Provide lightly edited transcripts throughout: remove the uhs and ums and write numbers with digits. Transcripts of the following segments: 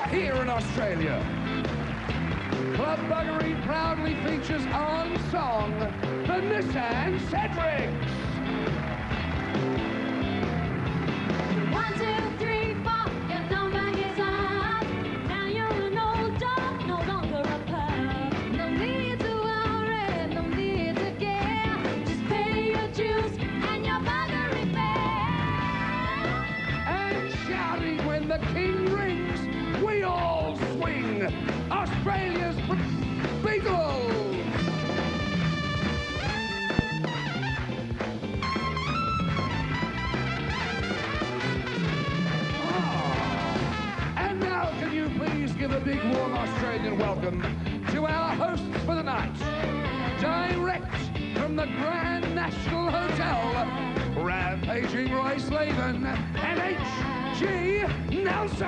here in Australia. Club Buggery proudly features on song the Nissan Cedrics. 1, 2, 3, 4, your number is up. Now you're an old dog, no longer a pup. No need to worry, no need to care. Just pay your dues and your buggery fare. And shouting when the king rings, we all swing. Australia's Beagles. And now, can you please give a big warm Australian welcome to our hosts for the night. Direct from the Grand National Hotel, rampaging Roy Slaven and H.G. Nelson.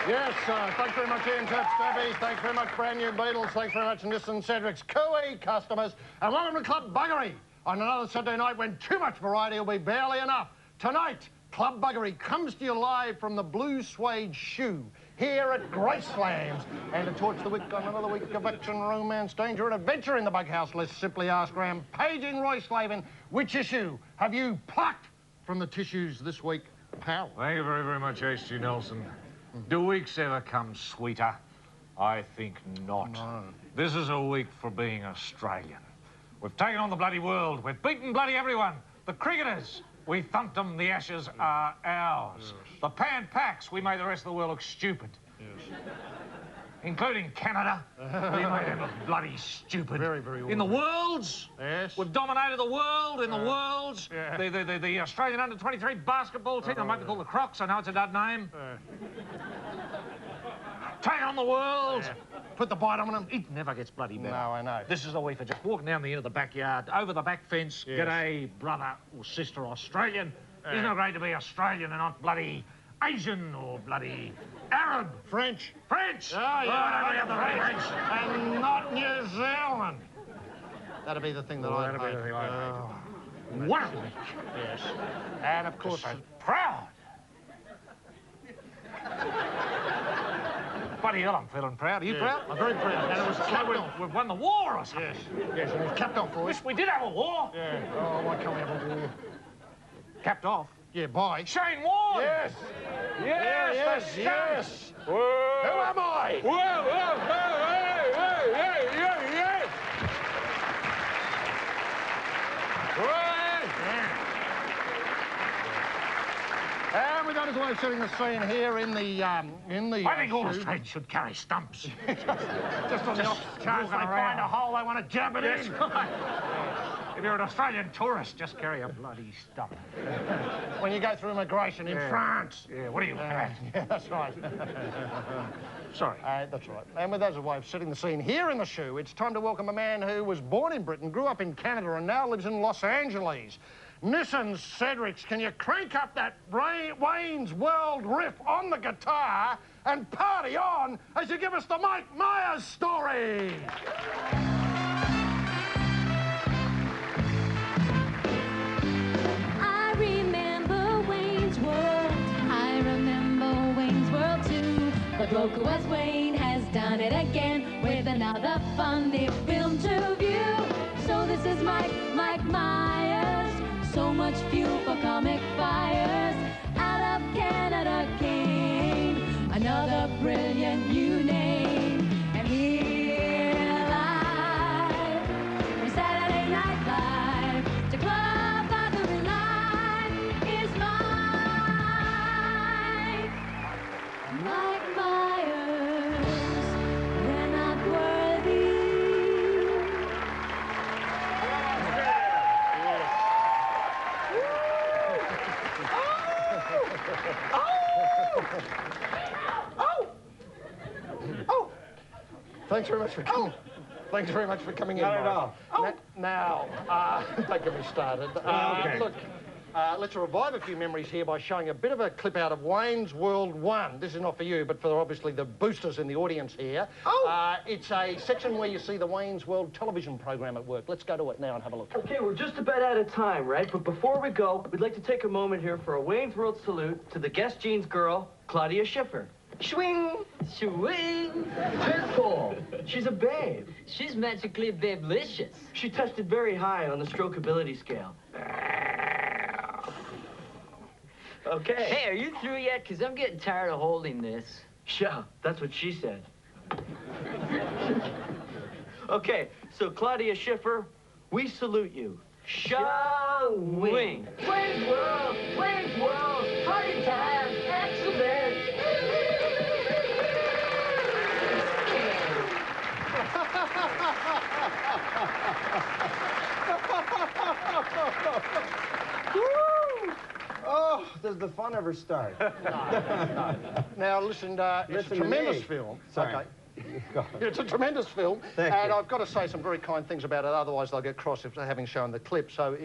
Yes, thanks very much, Ian Tap Stabbies. Thanks very much, brand new Beatles. Thanks very much, Nissan Cedrics, Cooey customers. And welcome to Club Buggery on another Saturday night when too much variety will be barely enough. Tonight, Club Buggery comes to you live from the Blue Suede Shoe here at Gracelands. And to torch the wick on another week of action, romance, danger and adventure in the bug house, let's simply ask rampaging Roy Slaven, which issue have you plucked from the tissues this week, pal? Thank you very, very much, H.G. Nelson. Do weeks ever come sweeter? I think not. No. This is a week for being Australian. We've taken on the bloody world. We've beaten bloody everyone. The cricketers, we thumped them. The Ashes are ours. Yes. The Pan Pacs, we made the rest of the world look stupid. Yes. Including Canada. We made them look bloody stupid. Very, very well. In the Worlds, yes. We've dominated the world in the Worlds. Yeah. The Australian under-23 basketball team, they might be called the Crocs, I know it's a dud name. Take on the world. Yeah. Put the bite on them. It never gets bloody better. No, I know. This is the week for just walking down the end of the backyard, over the back fence, yes. G'day, brother or sister Australian. Isn't it great to be Australian and not bloody Asian or bloody Arab? French. French! Oh, yeah. Oh, don't forget the French. And not New Zealand. That'd be the thing that I'd that'd be the thing I'd hate. What a week. Yes. And, of course, So proud. Bloody hell, I'm feeling proud. Are you proud? I'm very proud. And it was capped off. We've won the war or something. Yes. Yes, and it was capped off for us. Wish we did have a war. Yeah. Oh, why can't we have a war? Capped off. Yeah, bye. Shane Warne. Yes. Yes, Yes, the yes. Whoa. Who am I? Whoa, whoa, whoa, hey, hey, hey, yes. And we got his way of setting the scene here in the I think all Australians should carry stumps. just on the off chance they find a hole they want to jab it in. If you're an Australian tourist, just carry a bloody stump. When you go through immigration in France. Yeah, what are you looking at? Yeah, that's right. Sorry. That's right. And with that as a way of setting the scene here in the shoe, it's time to welcome a man who was born in Britain, grew up in Canada, and now lives in Los Angeles. Nissan Cedrics, can you crank up that Wayne's World riff on the guitar and party on as you give us the Mike Myers story? I remember Wayne's World. I remember Wayne's World too. But look who as Wayne has done it again with another funny film to view. So this is Mike Myers. So much fuel for comic fires. Out of Canada came another brilliant new name. And here live from Saturday Night Live to Club Buggery Live is Mike Myers. They're not worthy. Thanks very much for coming. Thanks very much for coming in, Mike. Not at all. Now, don't get me started. Okay. Look, Let's revive a few memories here by showing a bit of a clip out of Wayne's World 1. This is not for you, but for obviously the boosters in the audience here. Oh! It's a section where you see the Wayne's World television program at work. Let's go to it now and have a look. Okay, we're just about out of time, right? But before we go, we'd like to take a moment here for a Wayne's World salute to the guest jeans girl, Claudia Schiffer. Swing! Swing! Here's Paul. She's a babe. She's magically babelicious. She tested very high on the strokeability scale. Okay. Hey, are you through yet? Because I'm getting tired of holding this. Yeah, that's what she said. Okay, so Claudia Schiffer, we salute you. Shawing! Wayne's World! Wayne's World! Party time! Excellent! Oh, does the fun ever start? No. Now, listen, it's a tremendous film. Sorry. Okay. It's a tremendous film, Thank and you. I've got to say some very kind things about it, otherwise they'll get cross if having shown the clip. So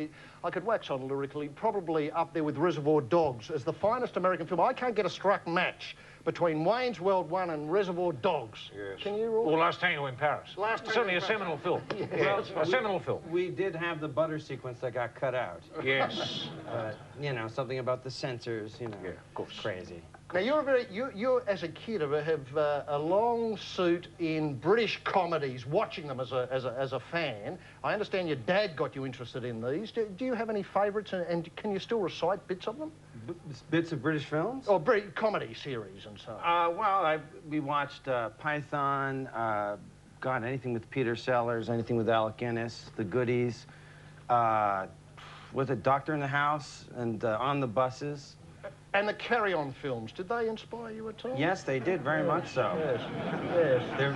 I could wax on lyrically, probably up there with Reservoir Dogs as the finest American film. I can't get a struck match between Wayne's World 1 and Reservoir Dogs. Yes. Can you, Roy? Or Last Tango in Paris. Last Tango Certainly in a Paris. seminal film. Yes. Yes, a seminal film. We did have the butter sequence that got cut out. Yes. You know, something about the censors, you know. Yeah, of course. Crazy. Now, you're as a kid, have a long suit in British comedies, watching them as a fan. I understand your dad got you interested in these. Do you have any favourites, and can you still recite bits of them? Bits of British films? Or comedy series and so on? Well, we watched Python, God, anything with Peter Sellers, anything with Alec Guinness, The Goodies, was it Doctor in the House, and On the Buses? And the Carry On films, did they inspire you at all? Yes, they did, very much so. Yes,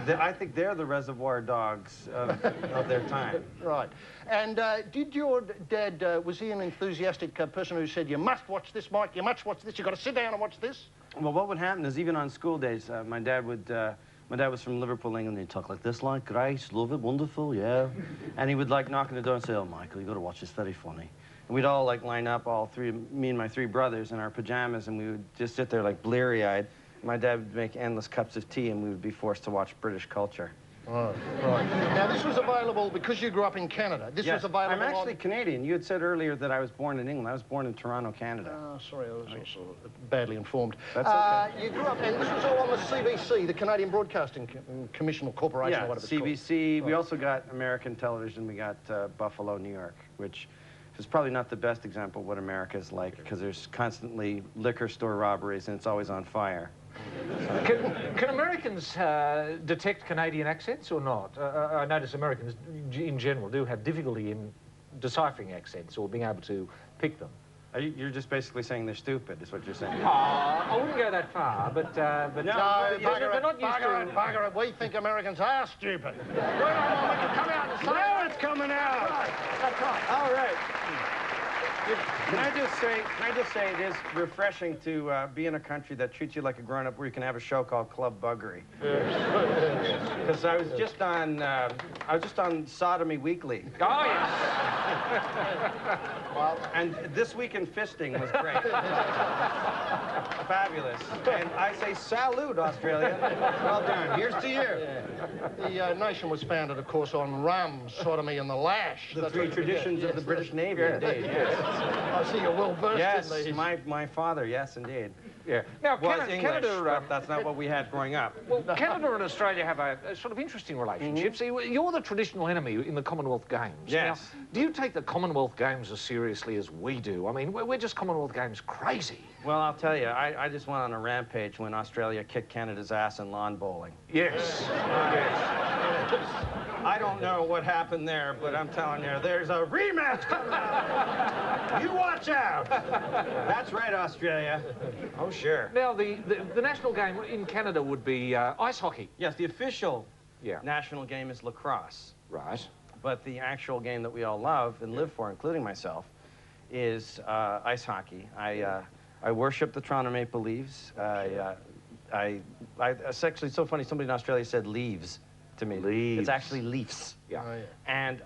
yes. I think they're the Reservoir Dogs of their time. Right. And did your dad, was he an enthusiastic person who said, you must watch this, Mike, you must watch this, you've got to sit down and watch this? Well, what would happen is, even on school days, my dad was from Liverpool, England, and he'd talk like this, like, great, love it, wonderful, yeah. And he would, like, knock on the door and say, oh, Michael, you got to watch this, very funny. And we'd all, like, line up, all three, me and my three brothers, in our pajamas, and we would just sit there, like, bleary-eyed. My dad would make endless cups of tea, and we would be forced to watch British culture. Oh, right. Now, this was available, because you grew up in Canada, this was available I'm actually Canadian. You had said earlier that I was born in England. I was born in Toronto, Canada. Oh, sorry, I was also badly informed. That's okay. You grew up, and this was all on the CBC, the Canadian Broadcasting Commission or Corporation, Yeah, or whatever it's called. CBC. We also got American television. We got Buffalo, New York, which is probably not the best example of what America is like, because there's constantly liquor store robberies, and it's always on fire. Can Americans detect Canadian accents or not? I notice Americans, in general, do have difficulty in deciphering accents or being able to pick them. You're just basically saying they're stupid, is what you're saying. I wouldn't go that far, but No, they're not used to... bugger it, we think Americans are stupid. We don't want to come out and say, now it's coming out. That's right. All right. Can I just say it is refreshing to be in a country that treats you like a grown-up, where you can have a show called Club Buggery. Because I was just on Sodomy Weekly. Oh, yes. Well, And This Week in Fisting was great. Fabulous. And I say salute, Australia. Well done. Here's to you. the nation was founded, of course, on rum, sodomy, and the lash. The That's three what- traditions of the British Navy, indeed. Yes. I see you're well versed Yes, in these. my father, yes, indeed. Yeah. Now, Was English, Canada... but that's not what we had growing up. Well, Canada and Australia have a sort of interesting relationship. See, you're the traditional enemy in the Commonwealth Games. Yes. Now, do you take the Commonwealth Games as seriously as we do? I mean, we're just Commonwealth Games crazy. Well, I'll tell you, I just went on a rampage when Australia kicked Canada's ass in lawn bowling. Yes. I don't know what happened there, but I'm telling you, there's a rematch coming up. You watch out. That's right, Australia. Oh, sure. Now, the national game in Canada would be ice hockey. Yes, the official Yeah. national game is lacrosse. Right. But the actual game that we all love and live for, including myself, is ice hockey. I worship the Toronto Maple Leafs. It's actually so funny, somebody in Australia said leaves to me. Leaves. It's actually Leafs. Yeah. Oh, yeah. And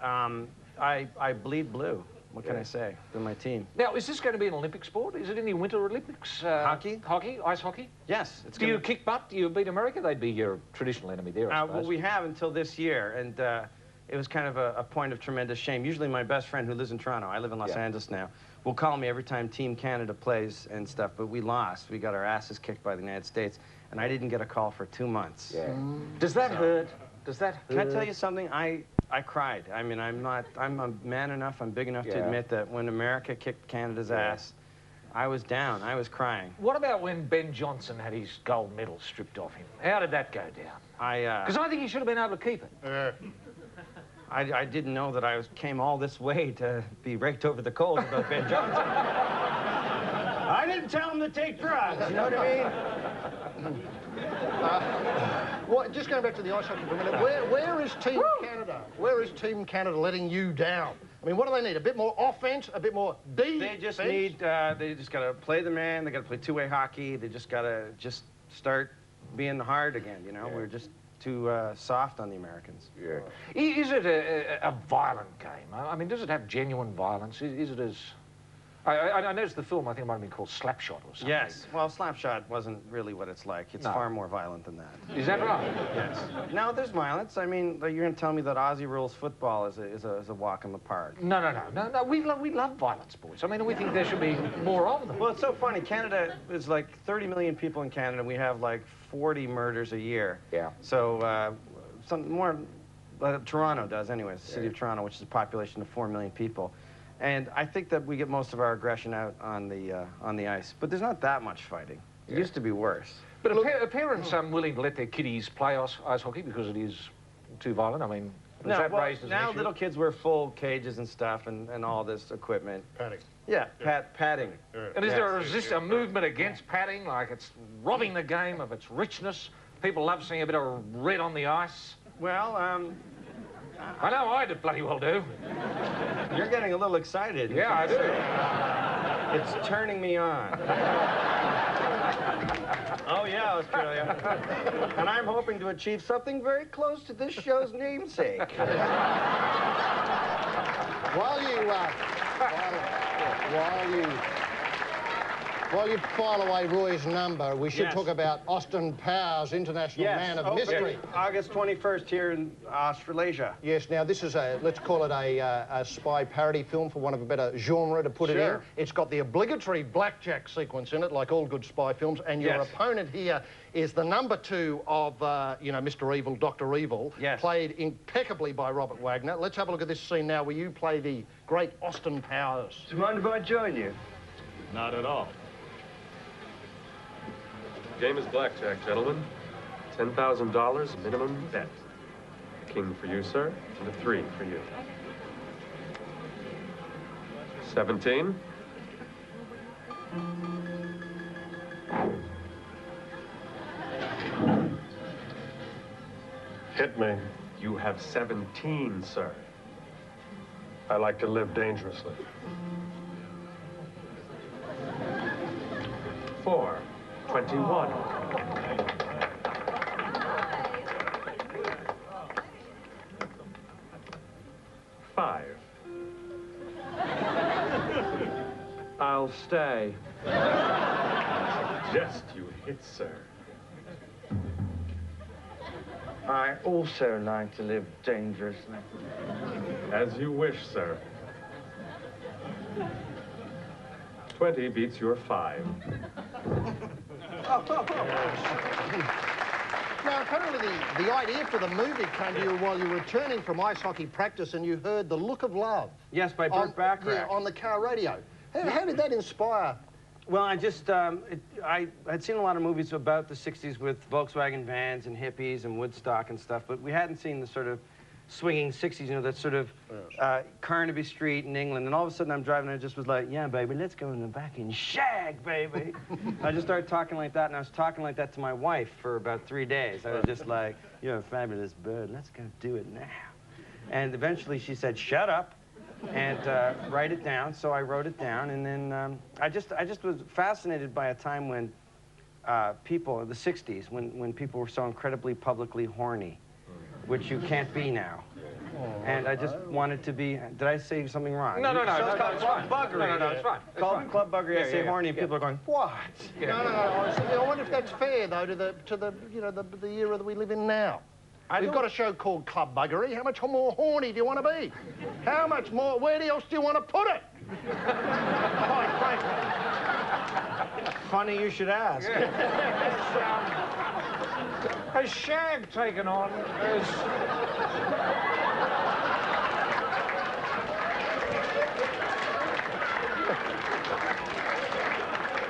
I bleed blue. What can I say? They're my team. Now, is this going to be an Olympic sport? Is it in the Winter Olympics? Hockey? Hockey? Ice hockey? Yes. It's Do you kick butt? Do you beat America? They'd be your traditional enemy there, I suppose. Well, we have until this year, and it was kind of a point of tremendous shame. Usually my best friend who lives in Toronto, I live in Los Angeles now, will call me every time Team Canada plays and stuff, but we lost. We got our asses kicked by the United States, and I didn't get a call for 2 months. Yeah. Does that hurt? Does that hurt? Can I tell you something? I cried. I mean, I'm a man enough, I'm big enough to admit that when America kicked Canada's ass, I was down. I was crying. What about when Ben Johnson had his gold medal stripped off him? How did that go down? Because I think he should have been able to keep it. I didn't know that came all this way to be raked over the coals about Ben Johnson. I didn't tell him to take drugs, you know what I mean? Well, just going back to the ice hockey for a minute, where is Team Canada? Where is Team Canada letting you down? I mean, what do they need? A bit more offense, a bit more defense? They just need, they just got to play the man, they got to play two-way hockey, they just got to start being hard again, you know? We're just too soft on the Americans. Yeah. Is it a violent game? I mean, does it have genuine violence? Is it as... I noticed the film, I think it might have been called Slapshot or something. Yes. Well, Slapshot wasn't really what it's like. It's far more violent than that. Is that right? Yes. No, there's violence. I mean, you're going to tell me that Aussie rules football is a walk in the park. No. We love violent sports. I mean, we think there should be more of them. Well, it's so funny. Canada is like 30 million people in Canada. We have like 40 murders a year. Yeah. So some more, Toronto does anyway. It's the city of Toronto, which is a population of 4 million people. And I think that we get most of our aggression out on the ice. But there's not that much fighting. It used to be worse. But are parents willing to let their kiddies play ice hockey because it is too violent? I mean, is that raised as an issue? Now little kids wear full cages and stuff and all this equipment. Padding. Yeah, padding. And is there a movement against padding? Like it's robbing the game of its richness? People love seeing a bit of red on the ice? Well, I know I did bloody well do. You're getting a little excited. Yeah, I do. It's turning me on. Oh, yeah, Australia. And I'm hoping to achieve something very close to this show's namesake. While you file away Roy's number, we should talk about Austin Powers, International Man of Mystery. August 21st here in Australasia. Yes, now this is let's call it a spy parody film, for want of a better genre to put it in. It's got the obligatory blackjack sequence in it, like all good spy films, and your opponent here is the number 2 of, Mr. Evil, Dr. Evil, played impeccably by Robert Wagner. Let's have a look at this scene now where you play the great Austin Powers. Do you mind if I join you? Not at all. Game is blackjack, gentlemen. $10,000 minimum bet. A king for you, sir, and a 3 for you. 17. Hit me. You have 17, sir. I like to live dangerously. 4. 21. Five. I'll stay. Just you hit, sir. I also like to live dangerously. As you wish, sir. 20 beats your 5. Now, apparently the idea for the movie came to you while you were returning from ice hockey practice and you heard The Look of Love. Yes, by Burt Bacharach. Yeah, on the car radio. How did that inspire? Well, I just, I had seen a lot of movies about the 60s with Volkswagen vans and hippies and Woodstock and stuff, but we hadn't seen the sort of swinging 60s, you know, that sort of Carnaby Street in England. And all of a sudden I'm driving and I just was like, yeah, baby, let's go in the back and shag, baby. I just started talking like that, and I was talking like that to my wife for about 3 days. I was just like, you're a fabulous bird, let's go do it now. And eventually she said, shut up, and write it down. So I wrote it down, and then I just was fascinated by a time when people, the 60s, when people were so incredibly publicly horny, which you can't be now. And I just wanted to be... Did I say something wrong? No, The show's called it's Club fine. Buggery. No, it's fine. It's called Club Buggery. I say horny, and people are going, what? No. I was thinking, I wonder if that's fair, though, to the you know, the era that we live in now. We've got a show called Club Buggery. How much more horny do you want to be? How much more? Where else do you want to put it? Quite frankly. Funny you should ask. Has Shag taken on as...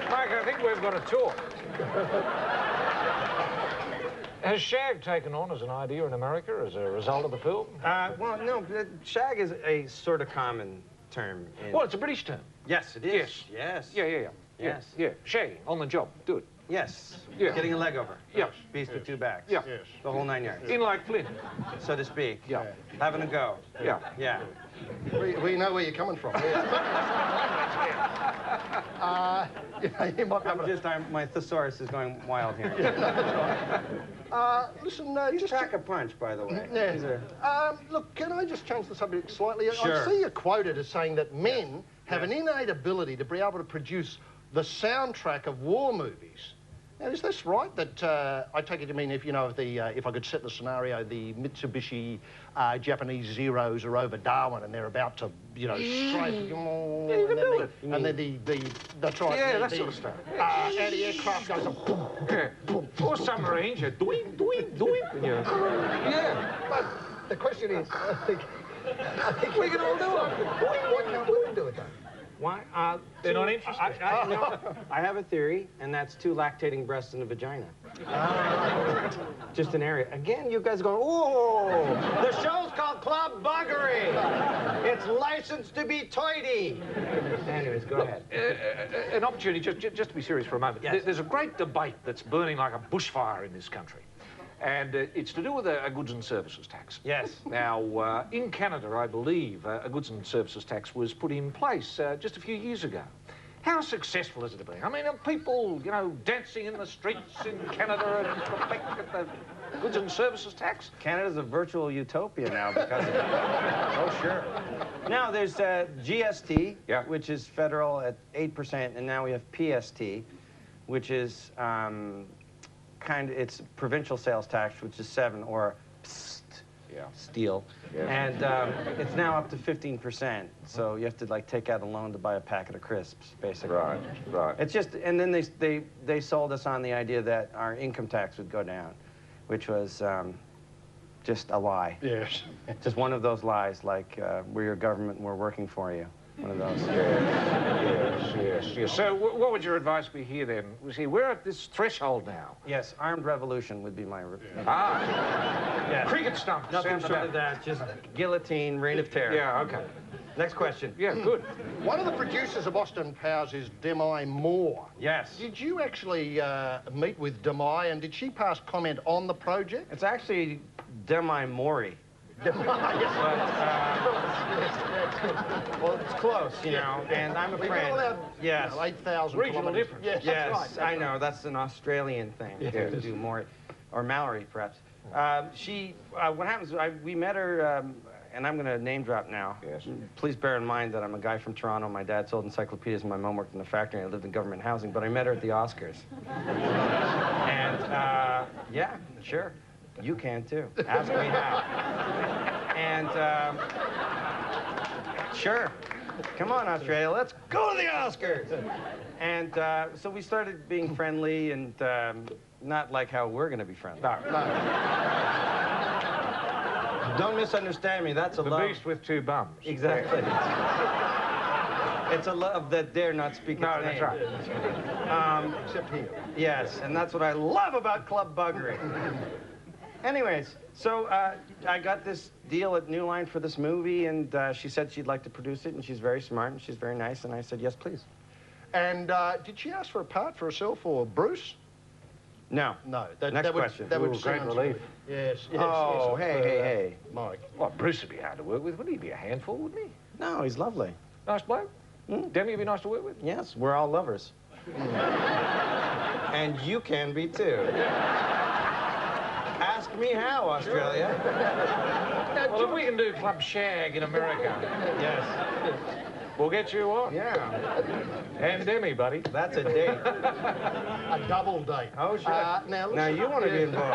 Mike, I think we've got to talk. Has Shag taken on as an idea in America as a result of the film? Well, no, shag is a sort of common term. Well, it's a British term. Yes, it is. Yes. Yes. Yes. Yeah. Shagging, on the job. Do it. Yes. Yeah. Getting a leg over. Yeah. Beast with two backs. Yeah. Yes. The whole 9 yards. In like Flint. So to speak. Yeah. Having a go. Yeah. Yeah. We know where you're coming from. You might My thesaurus is going wild here. listen, He's just... pack a punch, by the way. Yeah. Look, can I just change the subject slightly? Sure. I see you quoted as saying that men have an innate ability to be able to produce the soundtrack of war movies. Now, is this right? That I take it to mean if, you know, if I could set the scenario, the Mitsubishi Japanese Zeros are over Darwin and they're about to, you know, strike. You can do it. And then that's right. Yeah, that sort of stuff. Anti-aircraft goes up, boom, Yeah. Or submarines, you doing. Yeah. But the question is, I think We can all do it. why can't women do it then? Why? They're not interested. I have a theory, and that's 2 lactating breasts in a vagina. Just an area. Again, you guys are going, oh, the show's called Club Buggery. It's licensed to be toity. Anyways, go ahead. An opportunity, just to be serious for a moment. Yes. There's a great debate that's burning like a bushfire in this country. And it's to do with a goods and services tax. Yes. Now, in Canada, I believe, a goods and services tax was put in place just a few years ago. How successful has it been? I mean, are people, you know, dancing in the streets in Canada and the fact that the goods and services tax? Canada's a virtual utopia now because of it. Oh, sure. Now, there's GST, which is federal at 8%, and now we have PST, which is it's provincial sales tax, which is 7, or steel. Yeah. And it's now up to 15%. So you have to like take out a loan to buy a packet of crisps, basically. Right. It's just, and then they sold us on the idea that our income tax would go down, which was just a lie. Yes. Just one of those lies, like we're your government and we're working for you. One of those. Yes. So what would your advice be here then? See, we're at this threshold now. Yes, armed revolution would be my... Yes. Cricket stump. Nothing short of that, just guillotine, reign of terror. Yeah, okay. Next question. Yeah, good. One of the producers of Austin Powers is Demi Moore. Yes. Did you actually meet with Demi, and did she pass comment on the project? It's actually Demi Mori. Well, it's close, you know, and I'm a friend. Yes. 8,000 Regional kilometres. difference. Yes, Yes, that's right. I know. That's an Australian thing to do more, or Mallory, perhaps. What happens? We met her, and I'm going to name drop now. Yes. Please bear in mind that I'm a guy from Toronto. My dad sold encyclopedias, and my mom worked in the factory, and I lived in government housing. But I met her at the Oscars. And yeah, sure, you can too. Ask me how. And sure. Come on, Australia, let's go to the Oscars! And so we started being friendly, and not like how we're going to be friendly. No. Don't misunderstand me, that's a The love. beast with 2 bums. Exactly. It's a love that dare not speak its No, name. that's right. Except here. Yes, and that's what I love about Club Buggery. Anyways, so I got this deal at New Line for this movie, and she said she'd like to produce it, and she's very smart, and she's very nice, and I said, yes, please. And did she ask for a part for herself or Bruce? No. No. Next question. That would Ooh, great relief. Yes. Oh, hey. Mike. Well, Bruce would be hard to work with. Wouldn't he be a handful, wouldn't he? No, he's lovely. Nice bloke. Demi would be nice to work with. Yes, we're all lovers. And you can be too. Ask me how, Australia. Well, if we can do Club Shag in America, Yes. we'll get you on. Yeah. And Demi, buddy. That's a date. A double date. Oh, shit. Now, Now you want to be involved.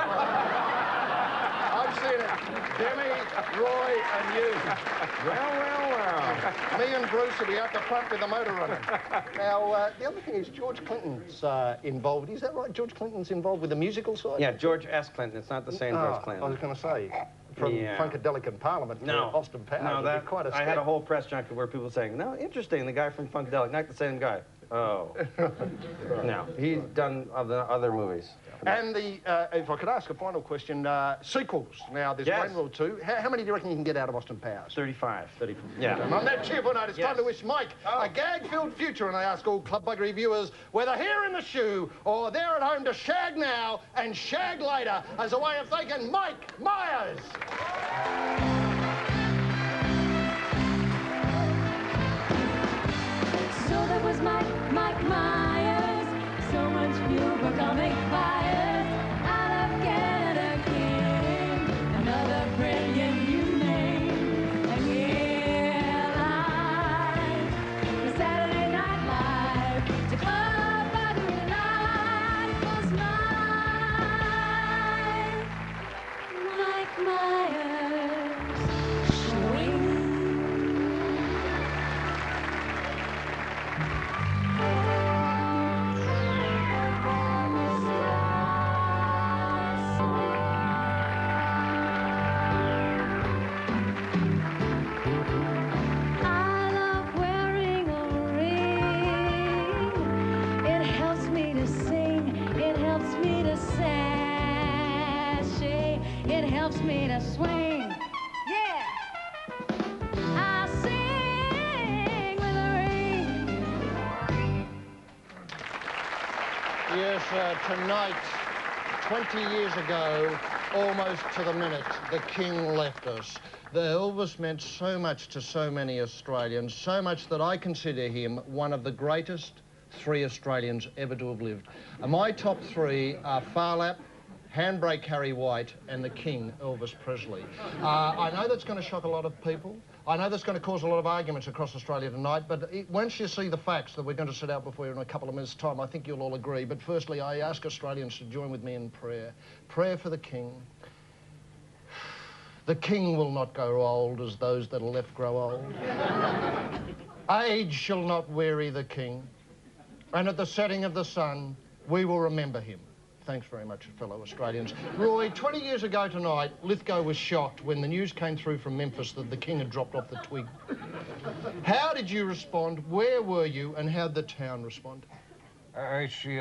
I've seen it. Demi, Roy, and you. Well. Me and Bruce will be out the front with the motor running. Now, the other thing is George Clinton's involved. Is that right? George Clinton's involved with the musical side? Yeah, George S. Clinton. It's not the same George Clinton. I was going to say, from Funkadelic in Parliament to Austin Powers. No, it'd be quite a I had a whole press junket where people were saying, no, interesting, the guy from Funkadelic, not the same guy. Oh. No, he's done other movies. And the, if I could ask a final question, sequels. Now, there's Yes. Wayne World 2. How many do you reckon you can get out of Austin Powers? 35. Yeah. And on that cheerful note, it's Yes. time to wish Mike a gag-filled future, and I ask all Club Buggery viewers, whether here in the shoe or there at home, to shag now and shag later as a way of thanking Mike Myers. So that was Mike Myers. So much fuel for comic fires. Out of Canada came another brilliant new name. And we're live for Saturday Night Live. To Club Buggery Live was Mike Myers. Swing. I love wearing a ring. It helps me to sing. It helps me to sashay. It helps me to swing. Yeah. I sing with a ring. Yes, tonight, 20 years ago, almost to the minute, the King left us. The Elvis meant so much to so many Australians, so much that I consider him one of the greatest 3 Australians ever to have lived. And my top 3 are Farlap, Handbrake Harry White, and the King, Elvis Presley. I know that's going to shock a lot of people. I know that's going to cause a lot of arguments across Australia tonight, but once you see the facts that we're going to set out before you in a couple of minutes' time, I think you'll all agree. But firstly, I ask Australians to join with me in prayer. Prayer for the King. The King will not grow old as those that are left grow old. Age shall not weary the King. And at the setting of the sun, we will remember him. Thanks very much, fellow Australians. Roy, 20 years ago tonight, Lithgow was shocked when the news came through from Memphis that the King had dropped off the twig. How did you respond? Where were you? And how'd the town respond? Actually,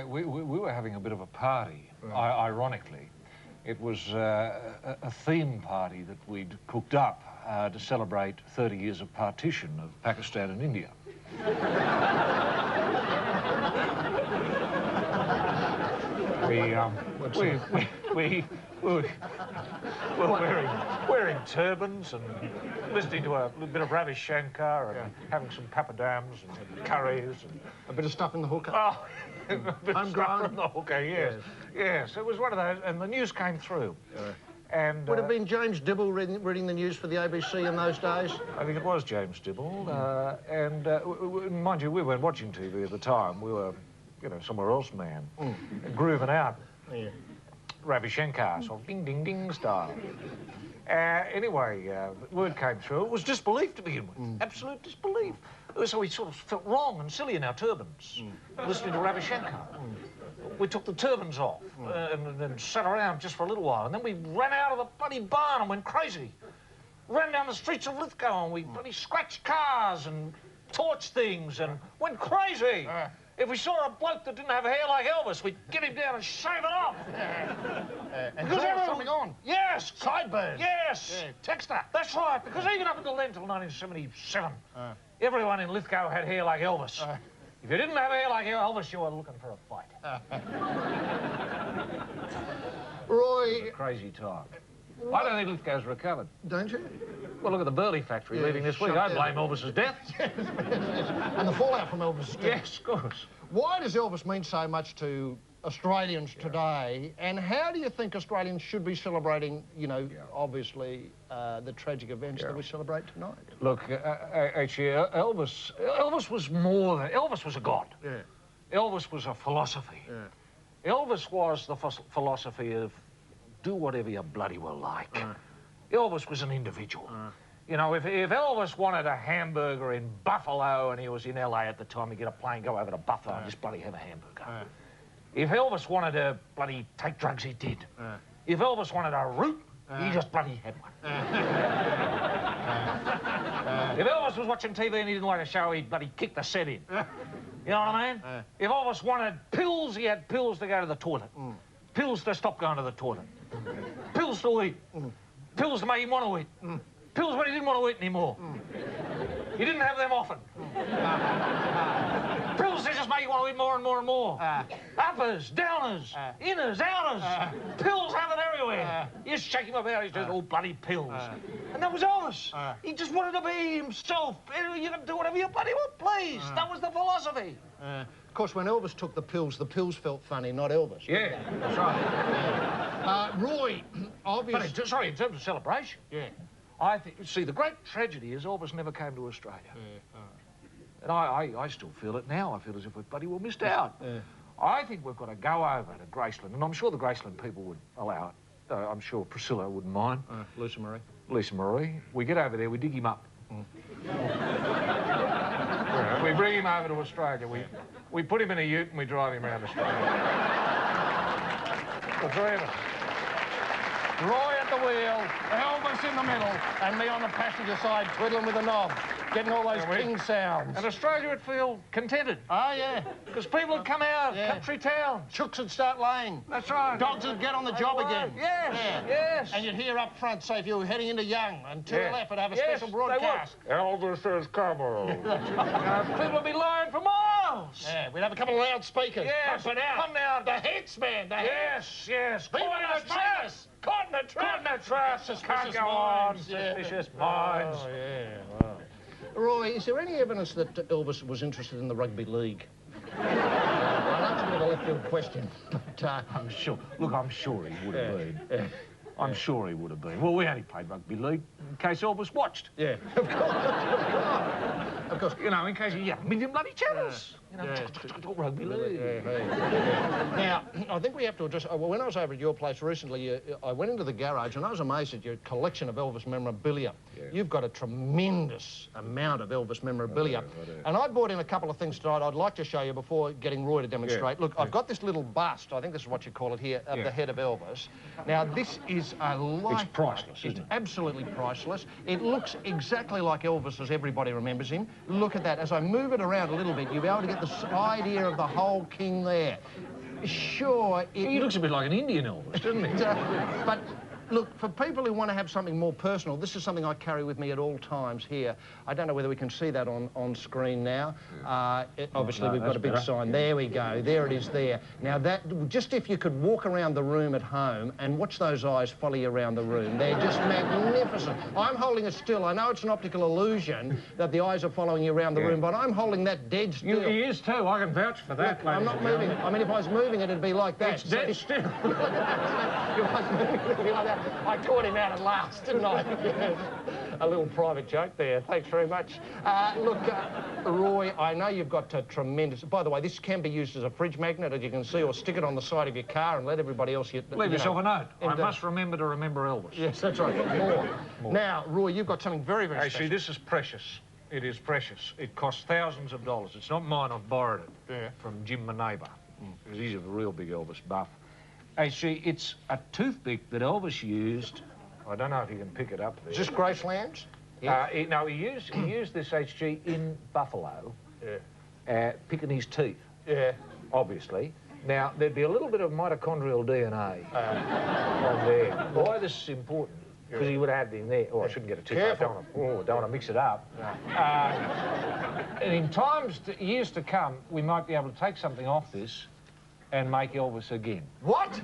we were having a bit of a party, ironically. It was a theme party that we'd cooked up to celebrate 30 years of partition of Pakistan and India. We were wearing turbans and listening to a little bit of Ravi Shankar and having some papadams and curries and A bit of stuff in the hooker? oh, a bit of stuff Homegrown? from the hooker, yes. Yes, it was one of those, and the news came through. And Would have been James Dibble reading the news for the ABC in those days? I think it was James Dibble, mind you, we weren't watching TV at the time. We were, you know, somewhere else, man, grooving out. Yeah. Ravi Shankar, sort of ding-ding-ding style. Anyway, the word came through. It was disbelief to begin with, absolute disbelief. So we sort of felt wrong and silly in our turbans, listening to Ravi Shankar. We took the turbans off and then sat around just for a little while. And then we ran out of the bloody barn and went crazy. Ran down the streets of Lithgow and we bloody scratched cars and torched things and went crazy. If we saw a bloke that didn't have hair like Elvis, we'd get him down and shave it off. And Because there was everyone- something on. Yes. Sideburns. Yes. Yeah. Texter. That's right. Because even up until then, till 1977, everyone in Lithgow had hair like Elvis. If you didn't have hair like Elvis, you were looking for a fight. Roy, Crazy time. I don't think Lithgow's recovered. don't you? Well, look at the Burley factory leaving this week. shut I down. blame Elvis's death. And the fallout from Elvis' death. Yes, of course. Why does Elvis mean so much to Australians today, and how do you think Australians should be celebrating, you know, obviously, the tragic events that we celebrate tonight? Look, actually, Elvis was more than... Elvis was a god. Yeah. Elvis was a philosophy. Yeah. Elvis was the philosophy of do whatever you bloody well like. Elvis was an individual. You know, if Elvis wanted a hamburger in Buffalo and he was in LA at the time, he'd get a plane, go over to Buffalo and just bloody have a hamburger. If Elvis wanted to bloody take drugs, he did. If Elvis wanted a root, he just bloody had one. If Elvis was watching TV and he didn't like a show, he'd bloody kick the set in. You know what I mean? If Elvis wanted pills, he had pills to go to the toilet. Pills to stop going to the toilet. Pills to eat. Pills to make him want to eat. Pills when he didn't want to eat anymore. He didn't have them often. Pills to just make you want to eat more and more and more. Uppers, downers, inners, outers. Pills have it everywhere. You just shake him about, he's just all bloody pills. And that was Elvis. He just wanted to be himself. You can do whatever you bloody want, please. That was the philosophy. Of course, when Elvis took the pills felt funny, not Elvis. Yeah, that's right. Roy, obviously... But sorry, in terms of celebration. Yeah. I think, see, the great tragedy is Elvis never came to Australia. And I still feel it now. I feel as if we've bloody well missed out. I think we've got to go over to Graceland, and I'm sure the Graceland people would allow it. I'm sure Priscilla wouldn't mind. Lisa Marie. Lisa Marie. We get over there, we dig him up. We bring him over to Australia. We put him in a ute and we drive him around Australia. The three of us. Roy at the wheel, Elvis in the middle, and me on the passenger side twiddling with the knob, getting all those king sounds. And Australia would feel contented. Oh, yeah. Because people would come out, country towns. Chooks would start laying. That's right. Dogs would get on the job again. Yes, yes. And you'd hear up front, say, if you were heading into Young, and to the left would have a special broadcast. Elvis is coming. People would be lying for miles. Yeah, we'd have a couple of loudspeakers. Yes. Pumping out. Come now. The hits, man. The hits. Yes. People in the traps. Caught in the trap. Caught in the trap. Can't go on. Suspicious minds. Oh, yeah. Wow. Roy, is there any evidence that Elvis was interested in the rugby league? I know it's a bit of a left field question, but... I'm sure. Look, I'm sure he would have been. I'm sure he would have been. Well, we only played rugby league in case Elvis watched. Yeah, of course. Of course. You know, in case he had a million bloody channels. You know, rugby league. Now, I think we have to address... when I was over at your place recently, I went into the garage and I was amazed at your collection of Elvis memorabilia. You've got a tremendous amount of Elvis memorabilia. And I brought in a couple of things tonight I'd like to show you before getting Roy to demonstrate. Look, I've got this little bust, I think this is what you call it here, of the head of Elvis. Now, this is a life... It's priceless, isn't it? It's absolutely priceless. It looks exactly like Elvis as everybody remembers him. Look at that. As I move it around a little bit, you'll be able to get the idea of the whole king there. Sure, he looks a bit like an Indian Elvis, doesn't he? But look, for people who want to have something more personal, this is something I carry with me at all times here. I don't know whether we can see that on screen now. Obviously, we've got a big sign. There we go. There it is there. Now, that, just if you could walk around the room at home and watch those eyes follow you around the room. They're just magnificent. I'm holding it still. I know it's an optical illusion that the eyes are following you around the room, but I'm holding that dead still. He is too. I can vouch for that. Look, I'm not moving. I mean, if I was moving it, it'd be like that. It's dead still. If I was moving it, it'd be like that. I caught him out at last, didn't I? A little private joke there. Thanks very much. Look, Roy, I know you've got a tremendous... By the way, this can be used as a fridge magnet, as you can see, or stick it on the side of your car and let everybody else... Leave yourself a note. I must remember to remember Elvis. Yes, that's right. More. Now, Roy, you've got something very, very special. Actually, this is precious. It is precious. It costs thousands of dollars. It's not mine. I've borrowed it from Jim, my neighbour, because he's a real big Elvis buff. Actually, it's a toothpick that Elvis used. I don't know if you can pick it up there. Is this Graceland's? No, he used this HG in Buffalo, picking his teeth. Yeah. Obviously. Now, there'd be a little bit of mitochondrial DNA on there. Why this is important? Because he would have had it in there. Oh, I shouldn't get a tooth. I don't want to mix it up. And in years to come, we might be able to take something off this and make Elvis again. What?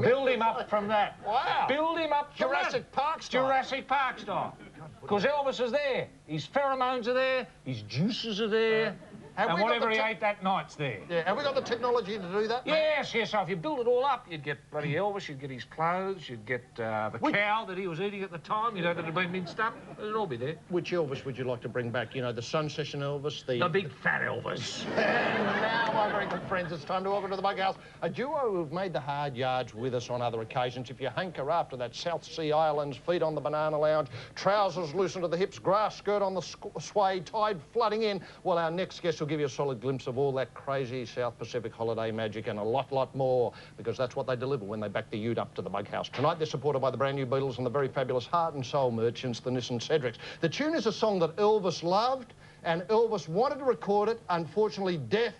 Build him up from that. Wow. Build him up from Jurassic Park style. Jurassic Park style. Because Elvis is there. His pheromones are there. His juices are there. Have and we got whatever the he ate that night's there. Yeah, have we got the technology to do that, mate? Yes, yes, so if you build it all up, you'd get bloody Elvis, you'd get his clothes, you'd get the cow that he was eating at the time, you know, that had been minced up. It'd all be there. Which Elvis would you like to bring back? You know, the Sun Session Elvis, The big fat Elvis. And now, my very good friends, it's time to welcome to the Bug House a duo who've made the hard yards with us on other occasions. If you hanker after that South Sea Islands, feet on the banana lounge, trousers loosened to the hips, grass skirt on the sway, tide flooding in, well, our next guest will give you a solid glimpse of all that crazy South Pacific holiday magic and a lot more, because that's what they deliver when they back the ute up to the Bug House. Tonight, they're supported by the brand new Beatles and the very fabulous heart and soul merchants, the Nissan Cedrics. The tune is a song that Elvis loved, and Elvis wanted to record it. Unfortunately, death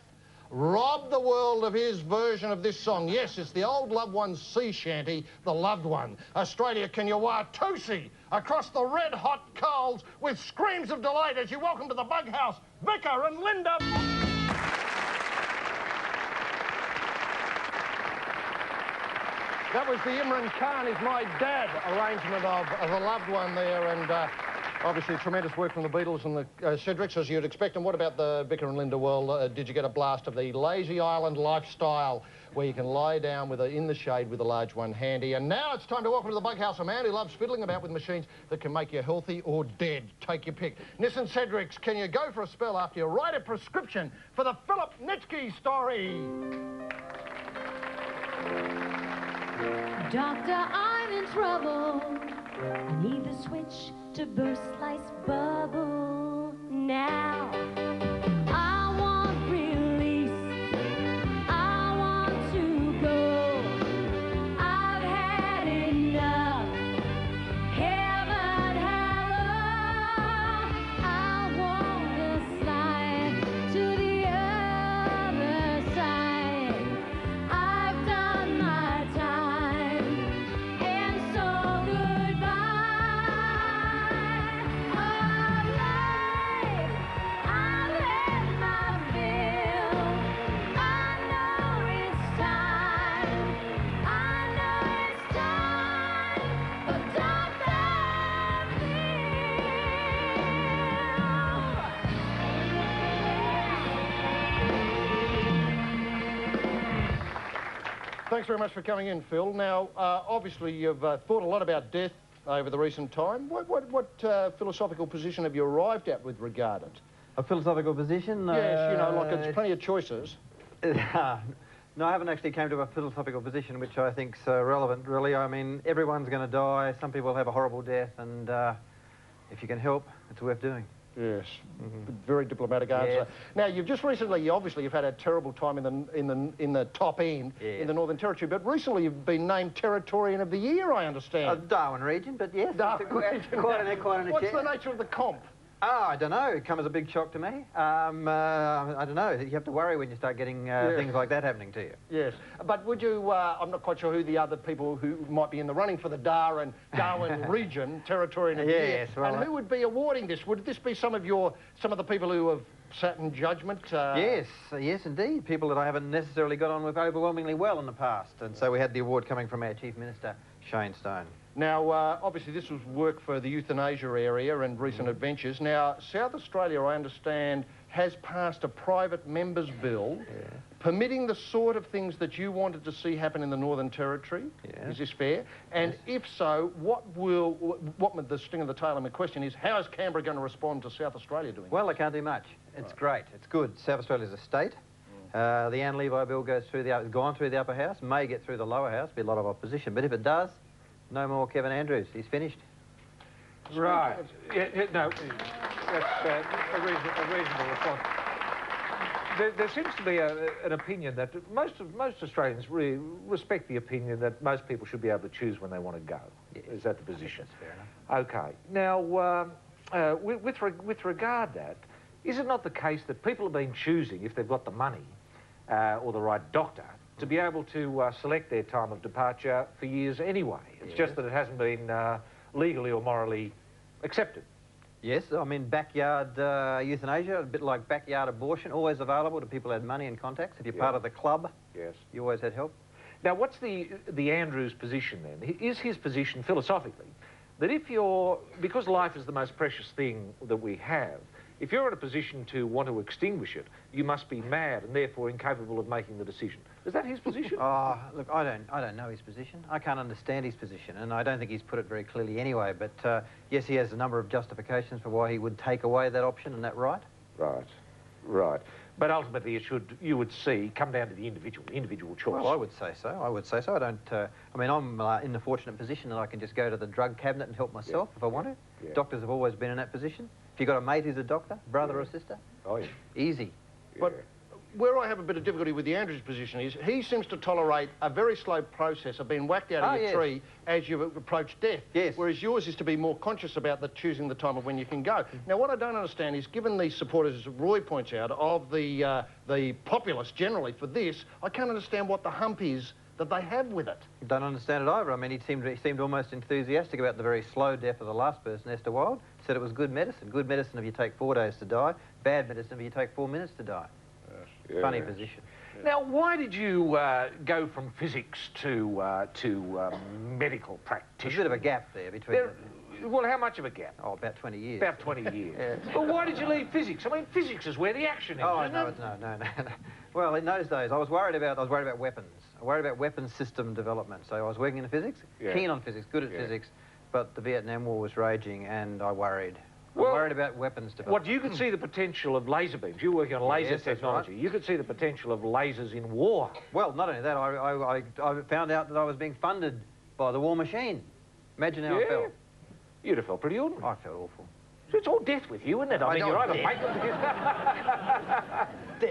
robbed the world of his version of this song. Yes, it's the old loved one's sea shanty, The Loved One. Australia, can you Watusi across the red-hot coals with screams of delight as you welcome to the Bug House, Vicar and Linda. That was the Imran Khan is my dad arrangement of The Loved One there, and obviously tremendous work from the Beatles and the Cedrics, as you'd expect. And what about the Vicar and Linda? Well, did you get a blast of the lazy island lifestyle where you can lie down in the shade with a large one handy? And now it's time to welcome to the Bug House a man who loves fiddling about with machines that can make you healthy or dead. Take your pick. Nissan Cedrics, can you go for a spell after you write a prescription for the Philip Nitschke story? Doctor, I'm in trouble. I need the switch to burst slice bubble now. I want release. I want to go. I've had enough. Heaven, hello. I want to slide to the other side. I've done my time, and so goodbye. Of life, I've had my fill. I know it's time. I know it's time for Dr. Thanks very much for coming in, Phil. Now, obviously, you've thought a lot about death over the recent time. What philosophical position have you arrived at with regard it? A philosophical position? Yes, you know, like it's plenty of choices. No, I haven't actually come to a philosophical position which I think's relevant, really. I mean, everyone's going to die. Some people have a horrible death, and if you can help, it's worth doing. Yes, very diplomatic answer. Yes. Now, you've just recently, obviously, you've had a terrible time in the top end in the Northern Territory, but recently you've been named Territorian of the Year, I understand. Darwin region, but yes, Darwin region. quite an What's the nature of the comp? Oh, I don't know. It comes as a big shock to me. I don't know. You have to worry when you start getting things like that happening to you. Yes, but would you, I'm not quite sure who the other people who might be in the running for the Darwin region, Territorian of the Year, Yes, well, and who would be awarding this? Would this be some of the people who have sat in judgment? Yes, yes, indeed. People that I haven't necessarily got on with overwhelmingly well in the past. And so we had the award coming from our Chief Minister, Shane Stone. Now, obviously, this was work for the euthanasia area and recent adventures. Now, South Australia, I understand, has passed a private member's bill permitting the sort of things that you wanted to see happen in the Northern Territory. Yeah. Is this fair? And if so, what the sting of the tail of my question is, how is Canberra going to respond to South Australia doing Well, they can't do much. It's great. It's good. South Australia's a state. The Anne Levi bill gone through the upper house, may get through the lower house, be a lot of opposition. But if it does, no more Kevin Andrews. He's finished. Right. No, that's a reasonable response. There seems to be an opinion that most Australians really respect the opinion that most people should be able to choose when they want to go. Yes. Is that the position? That's fair enough. Okay. Now, with regard that, is it not the case that people have been choosing, if they've got the money or the right doctor, to be able to select their time of departure for years anyway? It's just that it hasn't been legally or morally accepted. Yes, I mean, backyard euthanasia, a bit like backyard abortion, always available to people who had money and contacts. If you're part of the club, you always had help. Now, what's the Andrews position then? Is his position philosophically that if you're, because life is the most precious thing that we have, if you're in a position to want to extinguish it, you must be mad and therefore incapable of making the decision. Is that his position? Oh, look, I don't know his position. I can't understand his position, and I don't think he's put it very clearly anyway. But yes, he has a number of justifications for why he would take away that option and that right. Right, right. But ultimately, it should, you would see, come down to the individual choice. Well, I would say so. I would say so. I don't. I mean, I'm in the fortunate position that I can just go to the drug cabinet and help myself if I want to. Yeah. Doctors have always been in that position. If you've got a mate who's a doctor, brother or sister, Oh, yeah. easy. But where I have a bit of difficulty with the Andrews position is he seems to tolerate a very slow process of being whacked out of your tree as you approach death. Yes. Whereas yours is to be more conscious about choosing the time of when you can go. Now, what I don't understand is, given the supporters, as Roy points out, of the populace generally for this, I can't understand what the hump is that they have with it. Don't understand it either. I mean, he seemed almost enthusiastic about the very slow death of the last person, Esther Wild. Said it was good medicine. Good medicine if you take 4 days to die. Bad medicine if you take 4 minutes to die. Yeah. Funny position. Now, why did you go from physics to medical practitioner? There's a bit of a gap there between... Well, how much of a gap? Oh, about 20 years. About 20 years. Yeah. Well, why did you leave physics? I mean, physics is where the action is, isn't it? No. Well, in those days, I was worried about weapons. I worried about weapons system development. So I was working in physics, keen on physics, good at physics, but the Vietnam War was raging and I worried. I worried about weapons development. What, you could see the potential of laser beams. You're working on laser technology. Right. You could see the potential of lasers in war. Well, not only that, I found out that I was being funded by the war machine. Imagine how I felt. You'd have felt pretty ordinary. I felt awful. So it's all death with you, isn't it? I mean, you're either making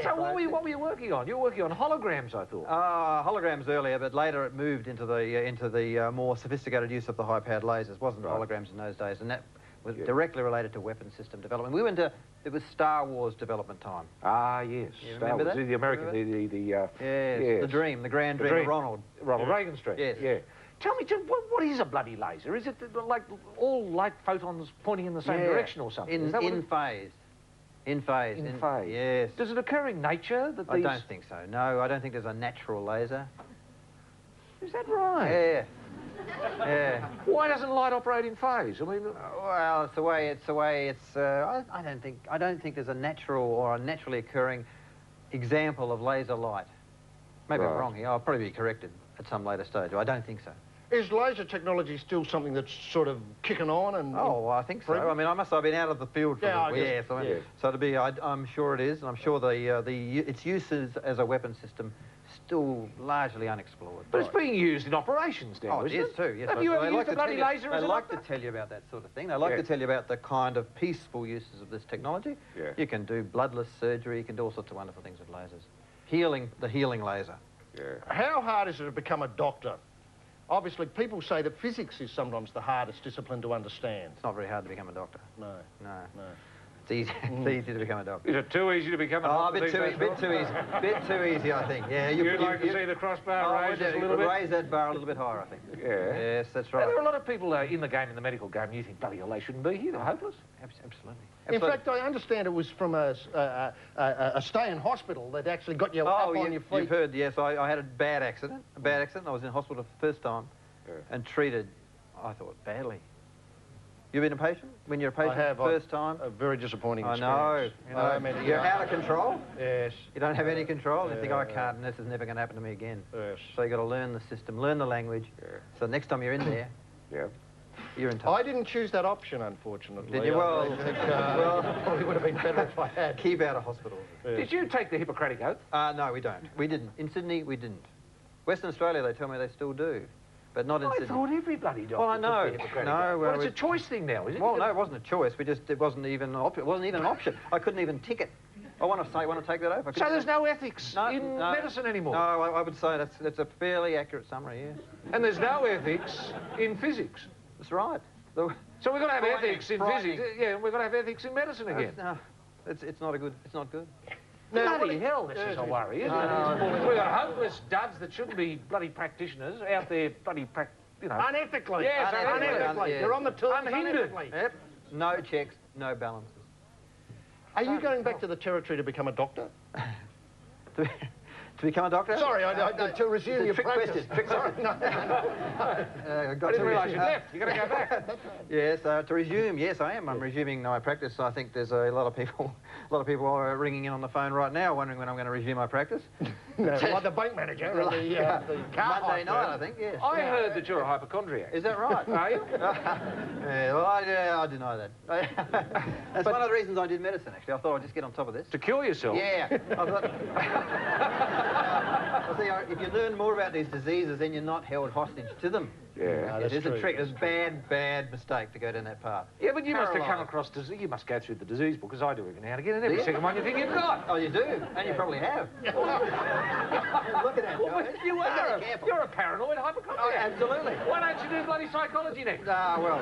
So what were you working on? You were working on holograms, I thought. Holograms earlier, but later it moved into the more sophisticated use of the high-powered lasers. It wasn't holograms in those days, and that was directly related to weapon system development. We went to, it was Star Wars development time. Ah, yes. You Star remember Wars, that? the American, yes, yes. the grand dream of Ronald Reagan Street. Yes. Yeah. Tell me, what is a bloody laser? Is it like all light photons pointing in the same direction or something? In phase. In phase. In phase. Yes. Does it occur in nature that I don't think so. No, I don't think there's a natural laser. Is that right? Yeah. Yeah. Why doesn't light operate in phase? I mean, well, it's the way. I don't think there's a natural or a naturally occurring example of laser light. Maybe I'm wrong here. I'll probably be corrected at some later stage. I don't think so. Is laser technology still something that's sort of kicking on? And well, I think so. I mean, I've been out of the field for a bit. So I'm sure it is, and I'm sure its uses as a weapon system still largely unexplored. But it's being used in operations now, isn't it? Too, yes. Have you ever used a bloody laser as a They like to tell you about that sort of thing. They like to tell you about the kind of peaceful uses of this technology. Yeah. You can do bloodless surgery, you can do all sorts of wonderful things with lasers. The healing laser. Yeah. How hard is it to become a doctor? Obviously, people say that physics is sometimes the hardest discipline to understand. It's not very hard to become a doctor. No. It's easy. It's easy to become a doctor. Is it too easy to become a doctor? A bit too easy. Bit too easy, I think. Yeah. You'd like to see the crossbar raised a little bit? Raise that bar a little bit higher, I think. Yeah. Yes, that's right. There are a lot of people in the game, in the medical game, you think, bloody hell, they shouldn't be here. They're hopeless. Absolutely. In fact, I understand it was from a stay in hospital that actually got you up on your feet. You've heard, yes. I had a bad accident. I was in hospital for the first time and treated, I thought, badly. You've been a patient? When you're a patient for the first time? A very disappointing experience. I know. You're out of control. Yes. You don't have any control. You think, I can't, and this is never going to happen to me again. Yes. So you've got to learn the system, learn the language. Yeah. So next time you're in there, you're in touch. I didn't choose that option, unfortunately. Did you? Well, probably would have been better if I had. Keep out of hospital. Yes. Did you take the Hippocratic Oath? No, we don't. We didn't. In Sydney, we didn't. Western Australia, they tell me they still do. But not in Sydney. I thought every bloody doctor Well, I know. took the Hippocratic Oath. Well, it's a choice thing now, is it? Well, no, it wasn't a choice. It wasn't even an option. I couldn't even tick it. I want to take that off. So there's no ethics in medicine anymore? No, I would say that's a fairly accurate summary, yes. And there's no ethics in physics? That's right. So we've got to have ethics in physics. Yeah, we've got to have ethics in medicine again. No, it's not good. It's not good. Bloody hell, this is a worry, isn't it? We've got hopeless duds that shouldn't be bloody practitioners out there bloody Unethically. Yes, unethically. Yes. You're on the tools Unhindered. unethically. Yep. No checks, no balances. Are you going back to the territory to become a doctor? To To become a doctor? Sorry, to resume your trick practice. question. Sorry, no. I didn't realise you'd left. You've got to go back. Yes, to resume. Yes, I am. I'm resuming my practice. I think there's a lot of people are ringing in on the phone right now, wondering when I'm going to resume my practice. No, like the bank manager and the car Monday night, I think. Yes. I heard that you're a hypochondriac. Is that right? Are you? Yeah, well, I deny that. That's one of the reasons I did medicine, actually. I thought I'd just get on top of this. To cure yourself? Yeah. I thought... I see, if you learn more about these diseases, then you're not held hostage to them. Yeah. It is a trick. It's a bad mistake to go down that path. Yeah, but you must have come across disease. You must go through the disease book, because I do every now and again, and every second one you think you've got. Oh, you do? And you probably have. Look at that, Well, Joe. you're a paranoid hypochondriac. Oh, absolutely. Why don't you do bloody psychology next? Ah, well.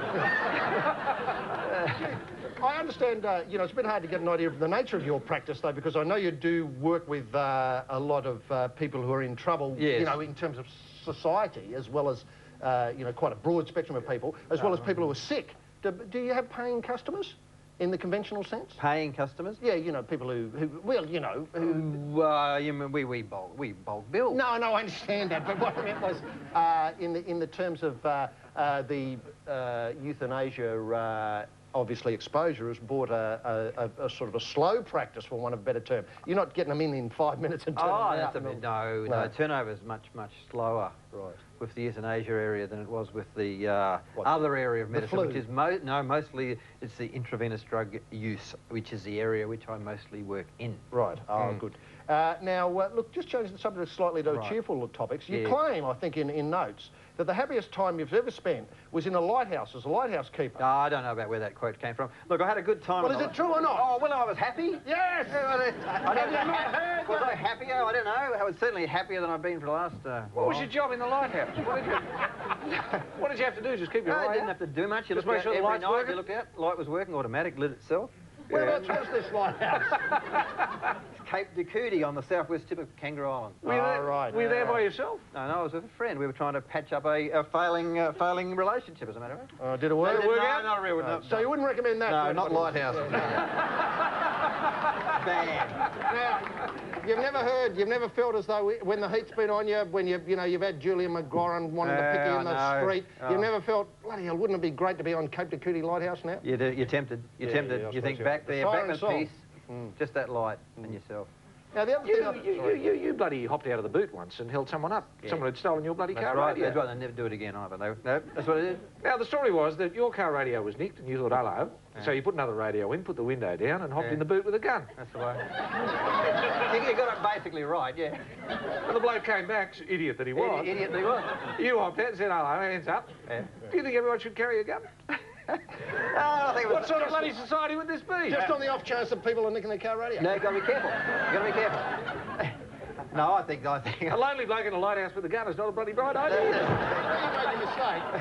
I understand, you know, it's a bit hard to get an idea of the nature of your practice, though, because I know you do work with a lot of people who are in trouble, yes. you know, in terms of society, as well as, you know, quite a broad spectrum of people, as well as people who are sick. Do you have paying customers in the conventional sense? Paying customers? Yeah, you know, people who well, you know, who... you mean we bulk bill. No, I understand that, but what I meant was, in the terms of the euthanasia, obviously exposure has brought a sort of a slow practice, for want of a better term. You're not getting them in 5 minutes and turning them out. That's a bit, no, turnover is much slower. Right. With the euthanasia area than it was with the other area of medicine, which is mostly it's the intravenous drug use, which is the area which I mostly work in. Right. Oh, good. Now, look, just changing the subject slightly to cheerful topics. You claim, I think, in notes, that the happiest time you've ever spent was in a lighthouse as a lighthouse keeper. I don't know about where that quote came from. Look, I had a good time. Well, is it true or not? Oh, well, I was happy. Yes! Was I happier? I don't know. I was certainly happier than I've been for the last What was your job in the lighthouse? What did you have to do? Just keep your eye out? I didn't have to do much. You Just looked make sure out the every light's night. working? You looked out. Light was working. Automatic lit itself. Whereabouts was this lighthouse? Cape de Cootie on the southwest tip of Kangaroo Island. Were you there by yourself? No, I was with a friend. We were trying to patch up a failing relationship, as a matter of fact. Did it work? No, not really. No, so you wouldn't recommend that? No, not lighthouse. Bad. Now, you've never felt as though when the heat's been on you, when you've had Julian McGoran wanting to pick you in the street, you've never felt, bloody hell, wouldn't it be great to be on Cape de Cootie Lighthouse now? You're tempted. You're tempted. Yeah, you think back there, back in peace, just that light and yourself. Now, the other thing... You bloody hopped out of the boot once and held someone up. Yeah. Someone had stolen your bloody car radio. That's right, they never do it again either. No, that's what it is. Now, the story was that your car radio was nicked and you thought, hello. Yeah. So you put another radio in, put the window down and hopped in the boot with a gun. That's the way. You got it basically right, yeah. And the bloke came back, idiot that he was. Idiot that he was. You hopped out and said, hello, hands up. Yeah. Do you think everyone should carry a gun? I think what sort of bloody society would this be? Just on the off chance that people are nicking their car radio. No, you've got to be careful. You've got to be careful. No, I think... A lonely bloke in a lighthouse with a gun is not a bloody bright idea.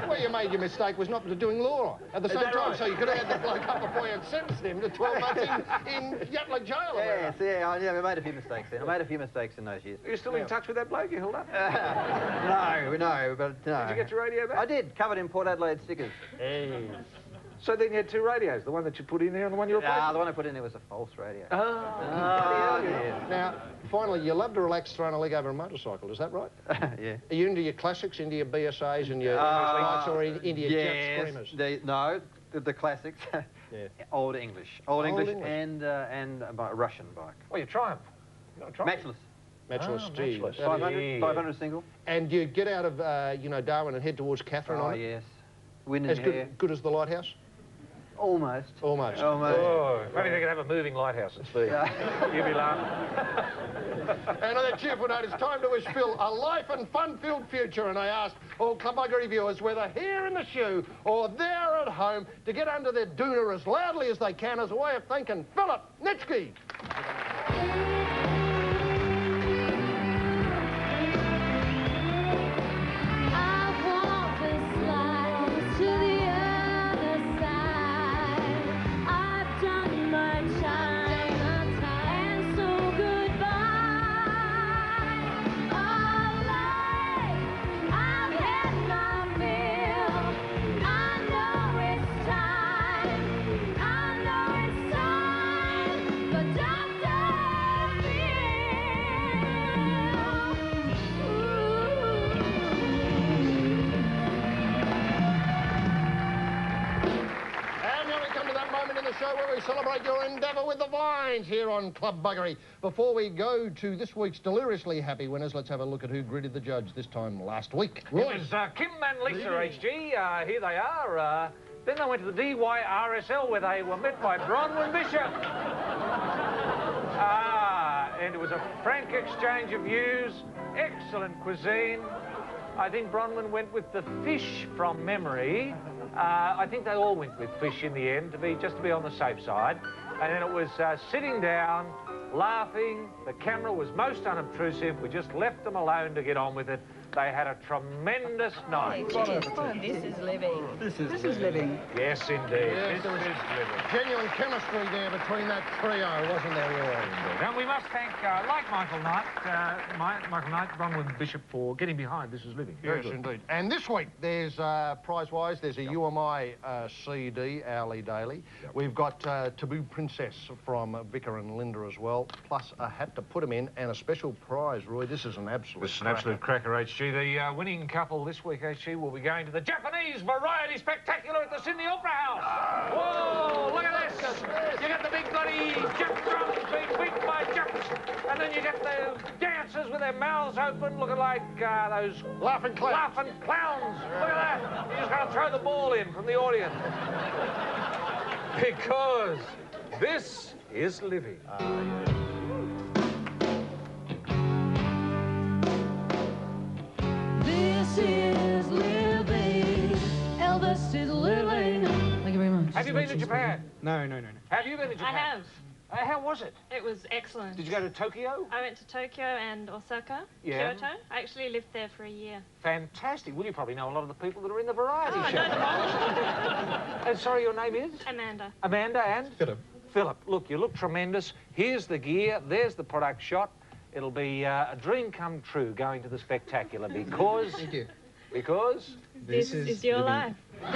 Where you made your mistake was not doing law at the same time, right? So you could have had the bloke up before you and sentenced him to 12 months in Yatla jail. Yes, yeah, we made a few mistakes then. I made a few mistakes in those years. Are you still in touch with that bloke you held up? No, but no. Did you get your radio back? I did, covered in Port Adelaide stickers. Hey. So then you had two radios, the one that you put in there and the one you replaced? The one I put in there was a false radio. Yeah. Now, finally, you love to relax throwing a leg over a motorcycle, is that right? Yeah. Are you into your classics, into your BSAs and your lights, or into your jet screamers? The classics. Yeah. Old English. Old English and a Russian bike. Oh, your Triumph. Matchless. Matchless, gee. 500 single. And you get out of, Darwin and head towards Catherine on it? Yes. Wind As and hair. good as the lighthouse? Almost. Almost. Oh, if only they could have a moving lighthouse at speed. You'd be laughing. And on that cheerful note, it's time to wish Phil a life and fun-filled future. And I ask all Club Buggery viewers, whether here in the shoe or there at home, to get under their doona as loudly as they can as a way of thanking Philip Nitschke. celebrate your endeavour with the vines here on Club Buggery. Before we go to this week's deliriously happy winners, let's have a look at who gritted the judge this time last week. Roy. It was Kim and Lisa, HG. Here they are. Then they went to the DYRSL where they were met by Bronwyn Bishop. And it was a frank exchange of views, excellent cuisine. I think Bronwyn went with the fish from memory. I think they all went with fish in the end, just to be on the safe side. And then it was sitting down, laughing. The camera was most unobtrusive. We just left them alone to get on with it. They had a tremendous night. This is living. This is living. Yes, indeed. Yes, there was genuine chemistry there between that trio, wasn't there, Roy? And we must thank, like Michael Knight, Bronwyn Bishop for getting behind This Is Living. Yes, indeed. And this week, there's, prize-wise, there's a UMI CD, hourly daily. Yep. We've got Taboo Princess from Vicar and Linda as well, plus a hat to put them in, and a special prize, Roy. This is an absolute This is an absolute cracker, HG. The winning couple this week, HG, will be going to the Japanese Variety Spectacular at the Sydney Opera House. Whoa, look at this. You get the big bloody jump drums being beaten by jumps, and then you get the dancers with their mouths open, looking like those laughing clowns. Look at that. You just got to throw the ball in from the audience. Because this is living. This is living. Elvis is living. Thank you very much. Have you been to Japan? No. Have you been to Japan? I have. How was it? It was excellent. Did you go to Tokyo? I went to Tokyo and Osaka, Yeah. Kyoto. I actually lived there for a year. Fantastic. Well, you probably know a lot of the people that are in the variety Oh, I show. know them all. And sorry, your name is? Amanda. Amanda and? Philip. Philip, look, you look tremendous. Here's the gear. There's the product shot. It'll be a dream come true going to the spectacular because... Thank you. Because... This is your life. I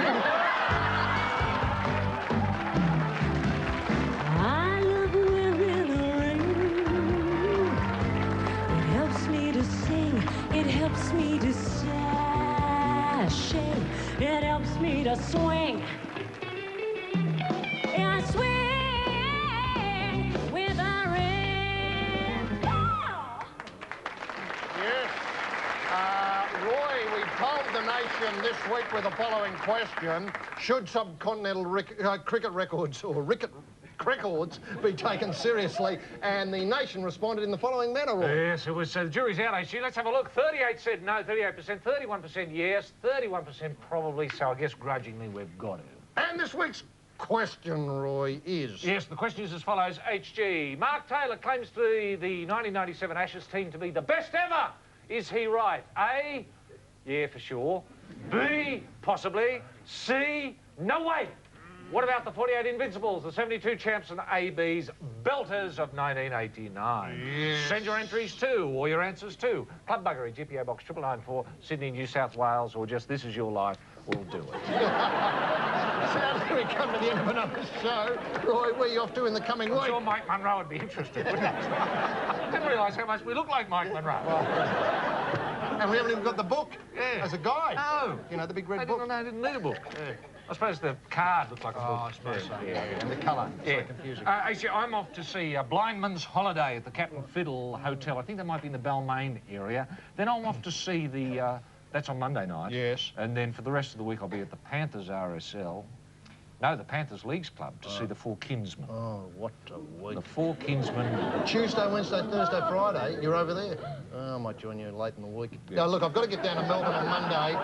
love wearing a ring. It helps me to sing. It helps me to sashay. It helps me to swing. I swing with a ring. Oh! Yes. Roy, we polled the nation this week with the following question. Should subcontinental cricket records or records be taken seriously? And the nation responded in the following manner, Roy. Yes, it was... the jury's out, HG. Let's have a look. 38 said no, 38%, 31% yes, 31% probably, so I guess grudgingly we've got to. And this week's question, Roy, is... Yes, the question is as follows. HG, Mark Taylor claims to be the 1997 Ashes team to be the best ever. Is he right? A, yeah, for sure. B, possibly. C, no way. What about the 48 Invincibles, the 72 champs and AB's belters of 1989? Yes. Send your entries to, or your answers to, Club Buggery, GPO Box 994, Sydney, New South Wales, or just This Is Your Life. We'll do it. Sadly, we come to the end of another show. Roy, where are you off to in the coming week? I'm sure Mike Munro would be interested, wouldn't he? Didn't realise how much we look like Mike Munro. And we haven't even got the book as a guide. No. You know, the big red I book. didn't need a book. Yeah. I suppose the card looks like a book. I suppose so. Yeah. And the colour. It's so confusing. Actually, I'm off to see Blindman's Holiday at the Captain Fiddle Hotel. I think that might be in the Balmain area. Then I'm off to see the... that's on Monday night. Yes. And then for the rest of the week, I'll be at the Panthers RSL. No, the Panthers Leagues Club to see the Four Kinsmen. Oh, what a week. The Four Kinsmen. Tuesday, Wednesday, Thursday, Friday, you're over there. Oh, I might join you late in the week. Yeah. Now, look, I've got to get down to Melbourne on Monday.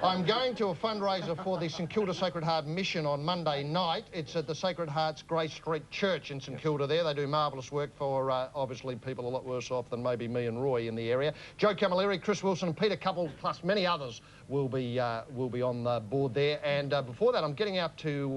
I'm going to a fundraiser for the St Kilda Sacred Heart Mission on Monday night. It's at the Sacred Heart's Grey Street Church in St Kilda there. They do marvellous work for, obviously, people a lot worse off than maybe me and Roy in the area. Joe Camilleri, Chris Wilson and Peter Couple, plus many others, will be on the board there. And before that, I'm getting out to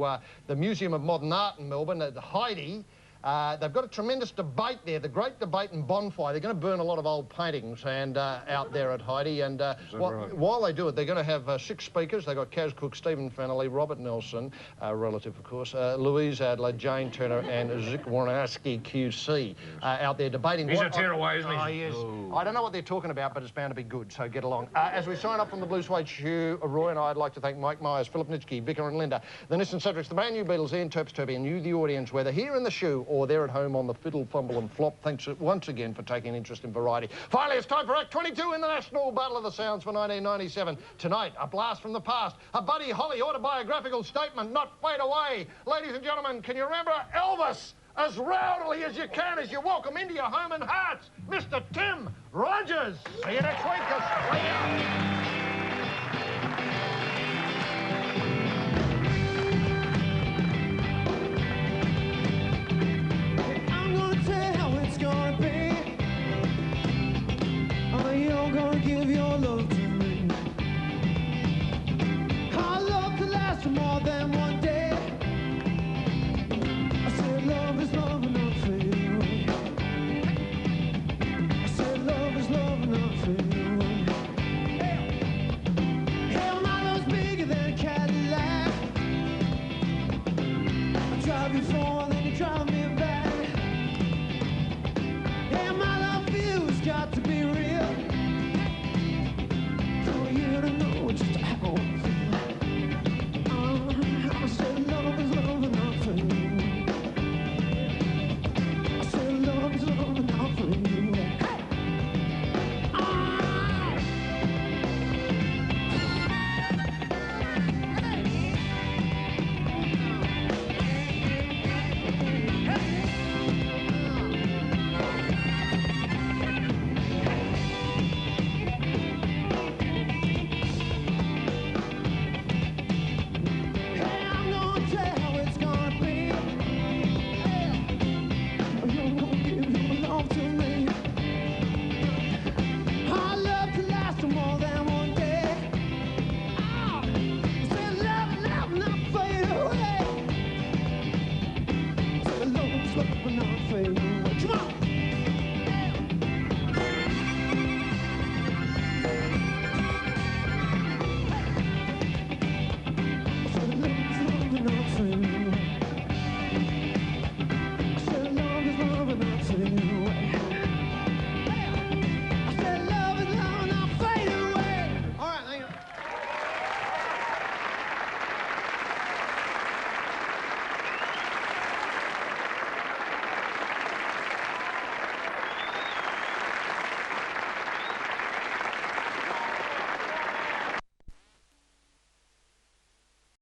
the Museum of Modern Art in Melbourne at Heidi. They've got a tremendous debate there, the Great Debate and Bonfire. They're going to burn a lot of old paintings and out there at Heidi. And while they do it, they're going to have 6 speakers. They've got Kaz Cook, Stephen Fennelly, Robert Nelson, relative, of course, Louise Adler, Jane Turner, and Zik Warnowski QC out there debating. He's a tearaway, isn't he? Oh, he is. Oh. I don't know what they're talking about, but it's bound to be good, so get along. As we sign up from the Blue Suede Shoe, Roy and I'd like to thank Mike Myers, Philip Nitschke, Vicar and Linda, the Nissan Cedrics, the brand new Beatles, Ian Terps Turby, and you, the audience, whether here in the shoe or there at home on the fiddle, fumble and flop. Thanks once again for taking interest in variety. Finally, it's time for Act 22 in the National Battle of the Sounds for 1997. Tonight, a blast from the past, a Buddy Holly autobiographical statement, not fade away. Ladies and gentlemen, can you remember Elvis? As rowdily as you can as you welcome into your home and hearts, Mr. Tim Rogers. See you next week, Australia.